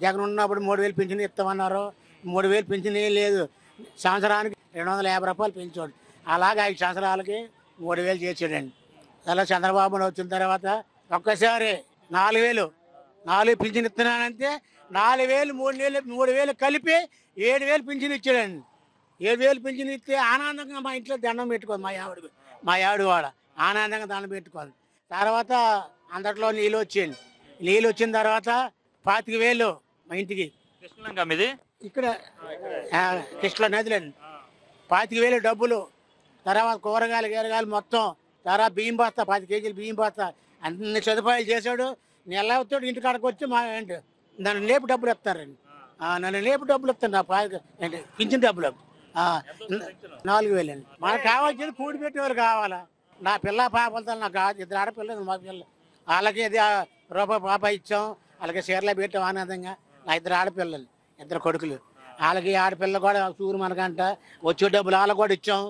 జగన్ ఉన్నప్పుడు 3,000 పింఛన్ ఇస్తామన్నారు. 3,000 పింఛన్ ఏం లేదు. సంవత్సరానికి 250 రూపాయలు పెంచాడు. అలాగే 5 సంవత్సరాలకి 3,000 చేసాడండి. అలా చంద్రబాబు వచ్చిన తర్వాత ఒక్కసారి 4,000 పింఛన్ ఇస్తున్నానంటే 4,000 3,000 కలిపి 7,000 పింఛన్ ఇచ్చాడండి. 7,000 పింఛన్ ఇస్తే ఆనందంగా మా ఇంట్లో దండం పెట్టుకోదు. మా ఆవిడ వాడ ఆనందంగా దండం పెట్టుకోదు. తర్వాత అందట్లో నీళ్ళు వచ్చేయండి. నీళ్ళు వచ్చిన తర్వాత 25,000 మా ఇంటికి కృష్ణలంక మీది? ఇక్కడ కృష్ణ నదిలండి. 25,000 డబ్బులు. తర్వాత కూరగాయలు మొత్తం. తర్వాత బియ్యం బస్తా 10 కేజీలు బియ్యం బస్తా అన్ని సదుపాయాలు చేశాడు. నెల అవుతాడు ఇంటి కాడకు వచ్చి మా ఏంటి నన్ను లేపు డబ్బులు ఇస్తారండి. నన్ను లేపు డబ్బులు ఇస్తాను. నా ఏంటి పింఛన్ డబ్బులు 4,000 అండి. మనకు కావాల్సింది కూడి పెట్టేవారు కావాలా. నా పిల్ల పాపలతో నాకు 2 ఆడపిల్లలు మా పిల్లలు. వాళ్ళకి ఇది రూపాయి పాప ఇచ్చాం. వాళ్ళకి చీరలో పెట్టాం ఆనందంగా. నా 2 ఆడపిల్లలు 2 కొడుకులు. వాళ్ళకి ఆడపిల్ల కూడా చూరు మనకంట వచ్చే డబ్బులు వాళ్ళకి కూడా ఇచ్చాం.